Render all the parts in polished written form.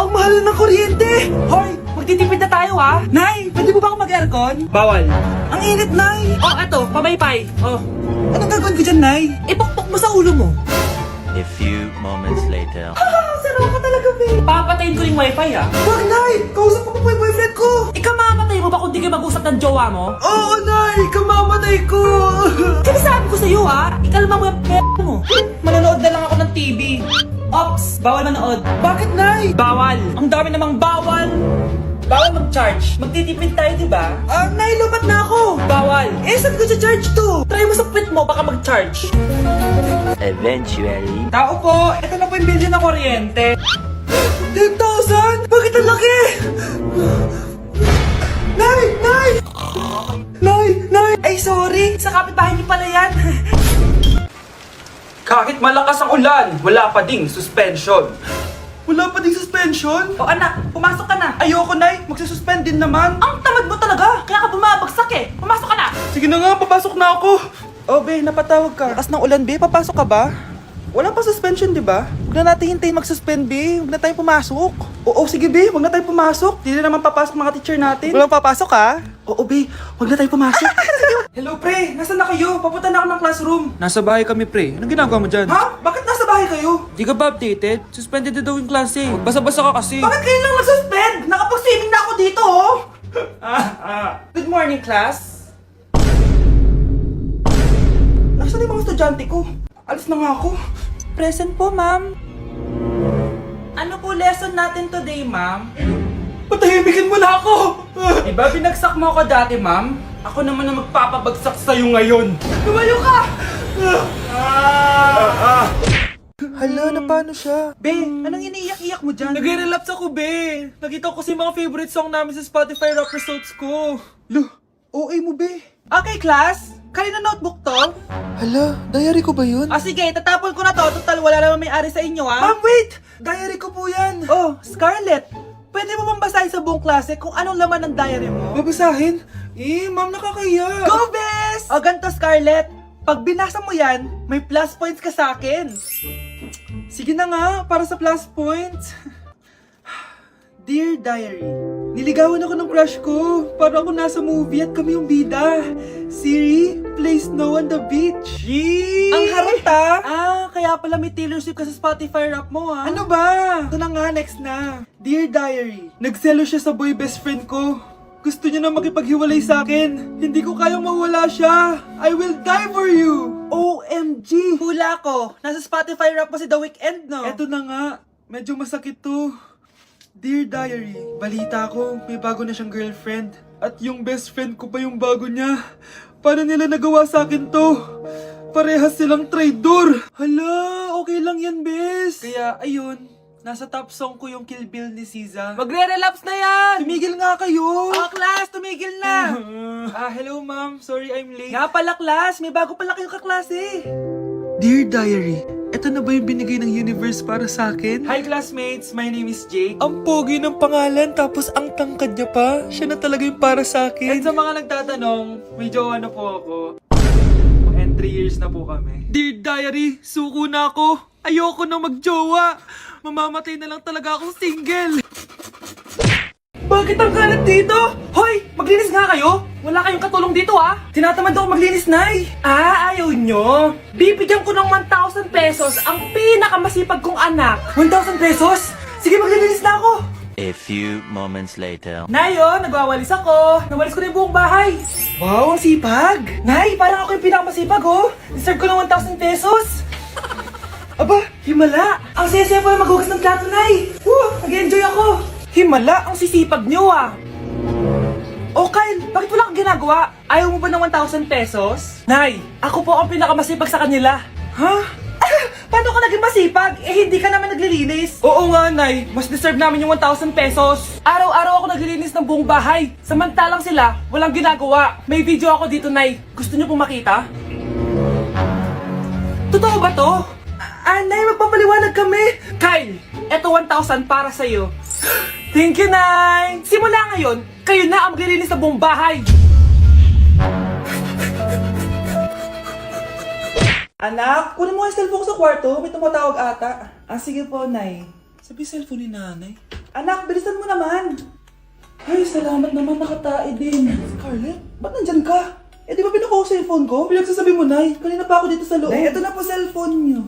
Ang mahal ng kuryente! Hoy! Magtitipid na tayo ha! Nay! Pwede mo ba ako mag-aircon? Bawal. Ang init, Nay! Oh, eto, pamaypay. Oh. Anong gagawin ko dyan, Nay? Ipukpok mo sa ulo mo. A few moments later. Sarap ka talaga, babe. Papatayin ko yung wifi ha. Wag, Nay! Kausap ko pa yung boyfriend ko! Ikaw mamamatay mo ba kung di kayo mag-usap ng jowa mo? Oo, Nay! Kamamatay ko! Sinasabi ko sa'yo ha! Ikalma mo yung mo. Manonood na lang ako ng TV. Ops! Bawal manood. Bakit, Nay? Bawal. Ang dami namang bawal. Bawal mag-charge. Magtitipid tayo, di ba? Nay, lupat na ako. Bawal. Eh, saan ko charge to? Try mo sa puwit mo, baka mag-charge. Eventually. Tao po, ito na po yung bilhin ng kuryente. 10,000? Bakit ang laki? Nay! Nay! Nay! Nay! Ay, sorry. Sa kapitbahay niyo pala yan. Kahit malakas ang ulan, wala pa ding suspension. Wala pa ding suspension? O anak, pumasok ka na. Ayoko, Nay. Magsususpend din naman. Ang tamad mo talaga, kaya ka bumabagsak eh. Pumasok ka na. Sige na nga, papasok na ako. Oh, be, napatawag ka. Lakas ng ulan, be. Papasok ka ba? Wala pa suspension, di ba? Huwag na natin hintayin mag-suspend, be. Huwag na tayong pumasok. Oo, sige, be. Huwag na tayong pumasok. Di na naman papasok mga teacher natin. Walang papasok, ha? Oo, be. Huwag na tayong pumasok. Hello, pre. Nasaan na kayo? Papunta na ako ng classroom. Nasa bahay kami, pre. Anong ginagawa mo dyan? Ha? Bakit nasa bahay kayo? Di ka ba updated? Suspended na daw yung klase. Basa-basa ka kasi. Bakit kayo lang nag-suspend? Nakapag-swimming na ako dito, oh. Good morning, class. Nasaan yung mga estudyante ko? Alis na nga ako. Present po, ma'am. Ano po lesson natin today, ma'am? Patahimikin mo na ako! Diba binagsak mo ako dati, ma'am? Ako naman ang magpapabagsak sa'yo ngayon. Lumayo ka! Hala, na paano siya? Be, anong iniiyak-iyak mo dyan? Nagre-relapse ako, be. Nakita ko kasi mga favorite song namin sa Spotify rap results ko. Lo, OA mo, be. Okay, class. Kanina notebook to? Hala, diary ko ba yun? Sige, tatapon ko na to. Total, wala naman may-ari sa inyo, ha? Ma'am, wait! Diary ko po yan. Oh, Scarlett. Pwede mo bang basahin sa buong klase kung anong laman ng diary mo? Babasahin? Ma'am, nakakahiya. Go, best! O, ganito, Scarlett. Pag binasa mo yan, may plus points ka sa akin. Sige na nga, para sa plus points. Dear Diary, niligawan ako ng crush ko. Para ako nasa movie at kami yung bida. Siri plays Snow on the Beach. Yee! Ang harot kaya pala may Taylor Swift ka sa Spotify rap mo ha. Ano ba? Ito na nga, next na. Dear Diary, nagselo siya sa boy best friend ko. Gusto niya na makipaghiwalay sa akin. Hindi ko kayang mawala siya. I will die for you. OMG! Hula ko. Nasa Spotify rap mo si The Weeknd, no? Eto na nga. Medyo masakit to. Dear Diary, balita ko, may bago na siyang girlfriend. At yung best friend ko pa yung bago niya. Paano nila nagawa sa akin to? Parehas silang traidor. Hala, okay lang yan, bes. Kaya, ayun. Nasa top song ko yung Kill Bill ni SZA. Magre-relapse na yan! Tumigil nga kayo! Class, tumigil na! Hello ma'am. Sorry I'm late. Nga pala, class. May bago pala kayong kaklase. Dear Diary, eto na ba yung binigay ng universe para sa akin? Hi classmates, my name is Jake. Ang pogi ng pangalan, tapos ang tangkad niya pa. Siya na talaga yung para sa akin. At sa mga nagtatanong, may jowa na po ako. And 3 years na po kami. Dear Diary, suko na ako. Ayoko na magjowa. Mamamatay na lang talaga akong single. Bakit ang kalat dito? Hoy, maglinis nga kayo. Wala kayong katulong dito ha. Tinatamad ako maglinis, Nay. Ayaw nyo. Bibigyan ko ng 1,000 pesos ang pinakamasipag kong anak. 1,000 pesos? Sige, maglilinis na ako. A few moments later. Nay, nagwawalis ako. Nawalis ko na yung buong bahay. Wow, ang sipag. Nay, parang ako yung pinakamasipag, oh. Deserve ko ng 1,000 pesos. Aba, himala. Ang saya-saya pala maghugas ng plato, Nay. Nag-enjoy ako. Himala, ang sisipag nyo, ah. Oh, Kyle, bakit wala kang ginagawa? Ayaw mo ba ng 1,000 pesos? Nay, ako po ang pinakamasipag sa kanila. Ha? Paano ka naging masipag? Hindi ka naman naglilinis. Oo nga, Nay. Mas deserve namin yung 1,000 pesos. Araw-araw ako naglilinis ng buong bahay. Samantalang sila, walang ginagawa. May video ako dito, Nay. Gusto niyo pong makita? Totoo ba to? Nay, magpapaliwanag kami. Kyle, eto 1,000 para sa'yo. Thank you, Nay. Simula ngayon, kayo na ang maglilinis sa buong bahay. Anak, kunin mo yung cellphone ko sa kwarto. May tumatawag ata. Sige po, Nay. Sabi cellphone ni Nanay. Anak, bilisan mo naman. Ay, salamat naman, nakatae din. Scarlett, ba't nandyan ka? Eh, di ba pinukuha ko sa phone ko? Pinagsasabi mo, Nay. Kanina pa ako dito sa loob. Nay, ito na po cellphone niyo.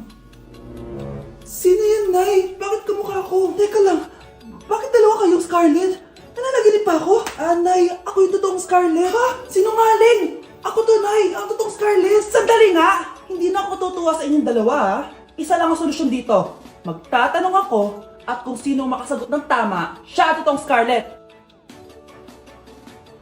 Sino yan, Nay? Bakit kamukha ko? Teka lang, bakit dalawa kayong Scarlett? Nananaginip pa ako? Ah, Nay, ako yung totoong Scarlett. Ha? Sinungaling! Ako to, Nay, ang totoong Scarlett. Sandali nga! Hindi na ako tutuwa sa inyong dalawa, ha? Isa lang ang solusyon dito. Magtatanong ako at kung sino ang makasagot ng tama, siya ang totoong Scarlett.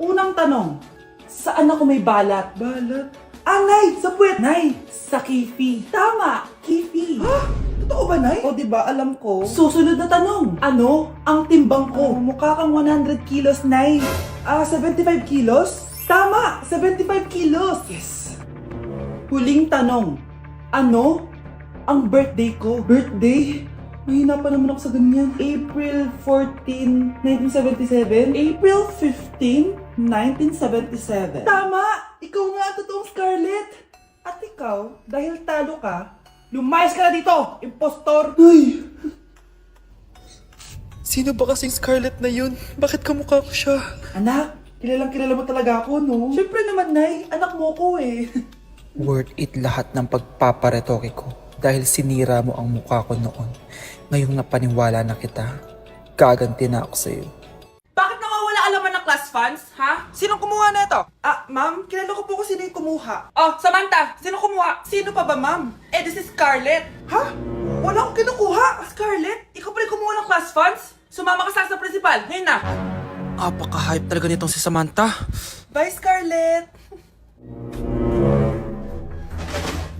Unang tanong, saan ako may balat? Balat? Ah, Nay! Sa puwet! Nay! Sa kifi. Tama! Kifi. Ha? Totoo ba, Nay? O, diba? Alam ko. Susunod na tanong. Ano ang timbang ko? Mukha kang 100 kilos, Nay. 75 kilos? Tama! 75 kilos! Yes! Huling tanong. Ano ang birthday ko? Birthday? Mahina pa naman ako sa ganyan. April 14, 1977? April 15, 1977. Tama! Ikaw nga ang totoong Scarlett! At ikaw, dahil talo ka, lumayas ka na dito, impostor! Ay! Sino ba kasing Scarlett na yun? Bakit kamukha ko siya? Anak, kilalang kilala mo talaga ako, no? Siyempre naman, Nay. Anak mo ko eh. Worth it lahat ng pagpaparetoke ko dahil sinira mo ang mukha ko noon. Ngayong napaniwala na kita, gaganti na ako sa'yo. Bakit nawawala alaman ng class funds, ha? Sinong kumuha na ito? Ah, ma'am, kilala ko po kung sino yung kumuha. Oh, Samantha, sino kumuha? Sino pa ba, ma'am? Eh, this is Scarlett. Ha? Wala akong kinukuha. Scarlett, ikaw pa rin kumuha ng class funds? Sumama ka sa principal, ngayon na. Apaka-hype talaga nitong si Samantha. Bye, Scarlett.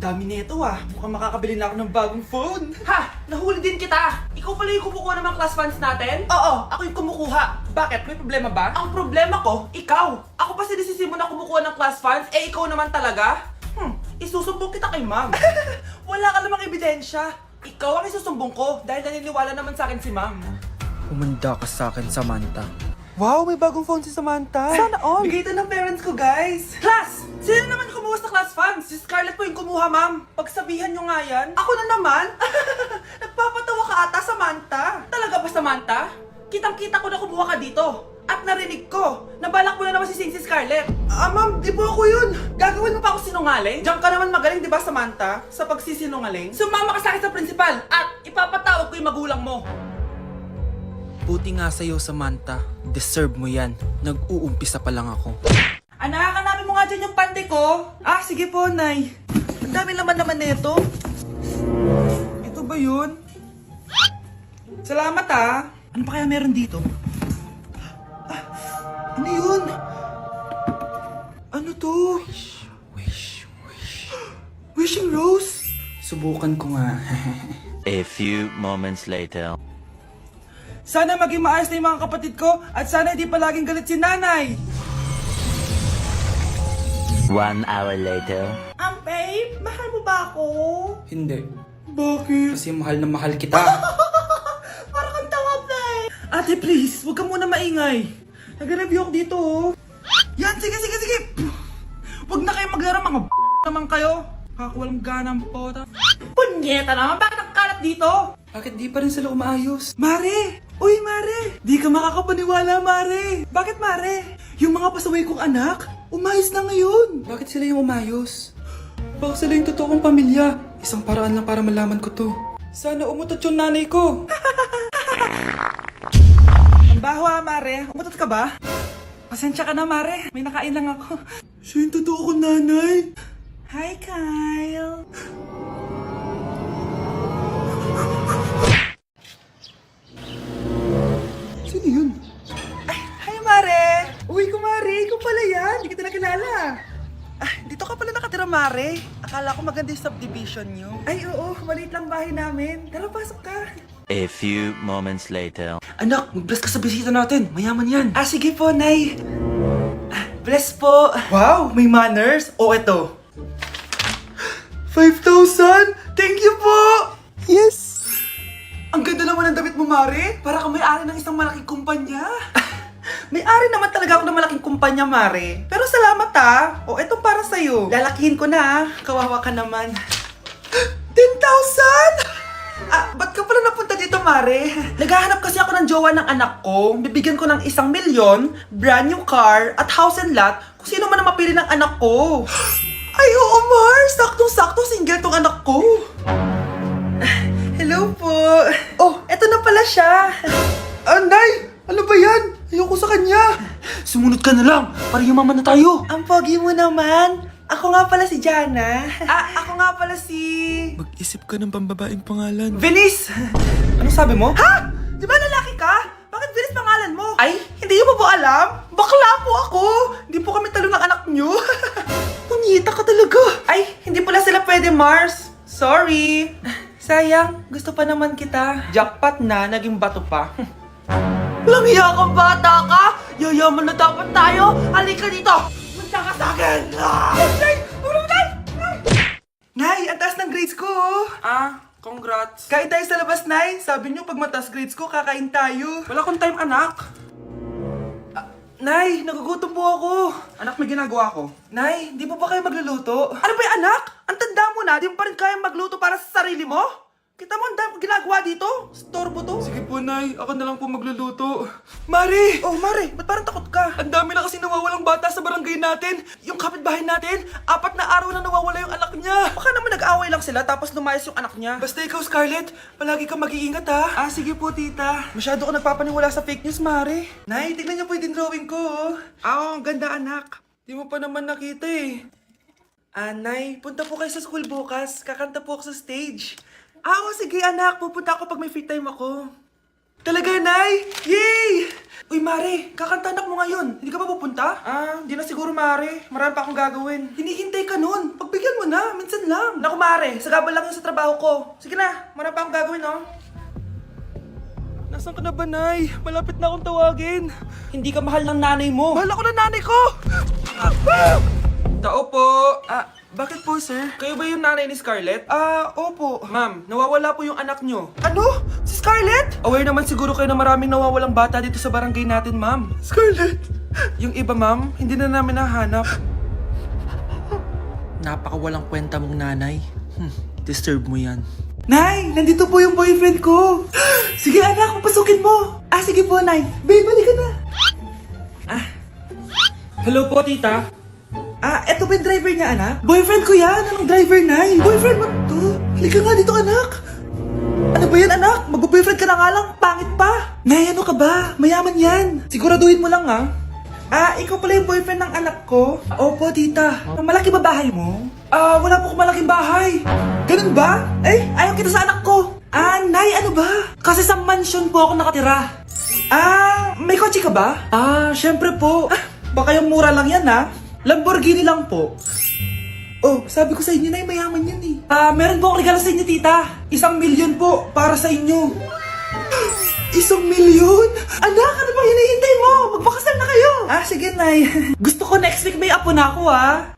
Dami nito ah. Mukhang makakabili na ako ng bagong phone. Ha? Nahuli din kita. Ikaw pala yung kumukuha ng mga class funds natin? Oo, ako yung kumukuha. Bakit? May problema ba? Ang problema ko, ikaw. Ako pa sinisisi mo na kumukuha ng class funds, eh ikaw naman talaga? Isusumbong kita kay ma'am. Wala ka namang ebidensya. Ikaw ang isusumbong ko dahil naniniwala naman sa akin si ma'am. Umanda ka sa akin, Samantha. Wow, may bagong phone si Samantha. Sana all. Bigay ito ng parents ko, guys. Class! Sino naman yung kumuha sa class funds? Si Scarlett po yung kumuha, ma'am. Pagsabihan nyo nga yan. Ako na naman? Nagpapatawa ka ata, Samantha. Talaga ba, Samantha? Kitang-kita ko na kumuha ka dito. At narinig ko, nabalak mo na naman si Scarlett. Ah, ma'am, di po ako yun. Gagawin mo pa ako sinungaling? Diyan ka naman magaling, di ba, Samantha? Sa pagsisinungaling. Sumama ka sa akin sa principal at ipapatawag ko yung magulang mo. Buti nga sa'yo, Samantha. Deserve mo yan. Nag-uumpisa pa lang ako. Anak, hanapin mo nga dyan yung pante ko. Ah, sige po, Nay. Ang dami naman nito. Ito ba yun? Salamat ah. Ano pa kaya meron dito? Ah, ano yun? Ano to? Wishing Rose? Subukan ko nga. A few moments later. Sana maging maayos na yung mga kapatid ko at sana hindi palaging galit si nanay. 1 hour later. Babe, mahal mo ba ako? Hindi. Bakit? Kasi mahal na mahal kita. Parang kang tawa, babe. Ate, please, huwag ka muna maingay. Nag-review ako dito, oh. Yan, sige. Huwag na kayo maglaro, mga naman kayo. Kakawalang ganang pota. Punyeta naman, bakit nagkalat dito? Bakit di pa rin sila umaayos? Mare! Uy, Mare! Di ka makakapaniwala, Mare! Bakit, Mare? Yung mga pasaway kong anak, umayos na ngayon. Bakit sila yung umayos? Baka sila yung totoo kong pamilya. Isang paraan lang para malaman ko to. Sana umutot yung nanay ko. Ang baho, Mare. Umutot ka ba? Pasensya ka na, Mare. May nakain lang ako. Siya yung totoo kong nanay. Hi, Kyle. Sino yun? Hi, Mare! Uy, kumare! Ikaw pala yan! Hindi kita nakilala. Dito ka pala nakatira, Mare. Akala ko maganda yung subdivision nyo. Ay, oo. Maliit lang bahay namin. Tara, pasok ka. A few moments later. Anak, mag-bless ka sa bisita natin. Mayaman yan. Ah, sige po, Nay. Bless po. Wow, may manners. O, eto. 5,000! Thank you po! Yes! Ang ganda naman ng damit mo, Mare. Para kang may-ari ng isang malaking kumpanya. May-ari naman talaga ako ng malaking kumpanya, Mare. Pero salamat ah. O, etong para sa'yo. Lalakihin ko na ah. Kawawa ka naman. 10,000! Ba't ka pala napunta dito, Mare? Naghahanap kasi ako ng jowa ng anak ko. Bibigyan ko ng 1 milyon, brand new car, at house and lot kung sino man ang mapili ng anak ko. Ay, oo, Mar! Saktong-sakto, single tong anak ko. Hello po. Oh, eto na pala siya. Nay! Ano ba yan? Ayoko sa kanya. Sumunod ka na lang, para yumaman na tayo. Ang pogi mo naman. Ako nga pala si Jana. Ako nga pala si... Mag-isip ka ng pambabaeng pangalan. Venice! Ano sabi mo? Ha? Di ba lalaki ka? Bakit Venice pangalan mo? Ay, hindi niyo pa po alam? Bakla po ako! Hindi po kami talo ng anak niyo. Punyita ka talaga. Ay, hindi pala sila pwede, Mars. Sorry. Sayang, gusto pa naman kita. Jackpot na, naging bato pa. Walang hiya kang bata ka! Yayaman na dapat tayo! Halika dito! Punta ka sa akin! Nay! Ulong Nay! Nay, ang taas ng grades ko! Congrats. Kain tayo sa labas, Nay. Sabi niyo pag mataas grades ko, kakain tayo. Wala akong time, anak. Nay, nagugutom po ako. Anak, may ginagawa ko. Nay, di po ba kayo magluluto? Ano ba yung anak? Ang tanda mo na, di mo pa rin kaya magluto para sa sarili mo? Kita mo, ang dami mo ginagawa dito. Storbo to. Sige po, Nay. Ako na lang po magluluto. Mari! Oh, Mari, ba't parang takot ka? Ang dami na kasi nawawalang bata sa barangay natin. Yung kapitbahay natin, 4 na araw na nawawala yung anak niya. Baka naman nag-away lang sila tapos lumayas yung anak niya. Basta ikaw, Scarlett, palagi kang mag-iingat, ha? Sige po, tita. Masyado ka nagpapaniwala sa fake news, Mari. Nay, tignan niyo po yung drawing ko. Ang ganda, anak. Di mo pa naman nakita, eh. Nay, punta po kayo sa school bukas. Kakanta po ako sa stage. Sige, anak. Pupunta ako pag may free time ako. Talaga, Nay? Yay! Uy, Mare, kakanta anak mo ngayon. Hindi ka pa pupunta? Hindi na siguro, Mare. Marami pa akong gagawin. Hinihintay ka nun. Pagbigyan mo na. Minsan lang. Naku, Mare. Sagabal lang yun sa trabaho ko. Sige na. Marami pa akong gagawin, oh. Nasaan ka na ba, Nay? Malapit na akong tawagin. Hindi ka mahal ng nanay mo. Mahal ako ng nanay ko! Tao po! Bakit po, sir? Kayo ba yung nanay ni Scarlett? Opo. Ma'am, nawawala po yung anak nyo. Ano? Si Scarlett? Aware naman siguro kayo na maraming nawawalang bata dito sa barangay natin, ma'am. Scarlett? Yung iba, ma'am, hindi na namin nahanap. Napakawalang kwenta mong nanay. Disturb mo yan. Nay, nandito po yung boyfriend ko. Sige, anak, pasukin mo. Sige po, Nay. Babe, balik ka na. Hello po, tita. Eto ba yung driver niya, anak? Boyfriend ko yan. Anong driver, Nay? Boyfriend mo to? Halika nga dito, anak. Ano ba yan, anak? Mag-boyfriend ka na nga lang. Pangit pa. Nay, ano ka ba? Mayaman yan. Siguraduhin mo lang, ha? Ikaw pala yung boyfriend ng anak ko? Opo, tita. Malaki ba bahay mo? Wala po akong malaking bahay. Ganun ba? Ayaw kita sa anak ko. Nay, ano ba? Kasi sa mansion po ako nakatira. May kotse ka ba? Syempre po. Baka yung mura lang yan, ha? Lamborghini lang po. Oh, sabi ko sa inyo na mayaman yan eh. Meron po akong regalo sa inyo, tita. 1 milyon po para sa inyo. 1 milyon? Anak, ano bang hinihintay mo? Magpakasal na kayo. Sige, Nay. Gusto ko next week may apo na ako, ha?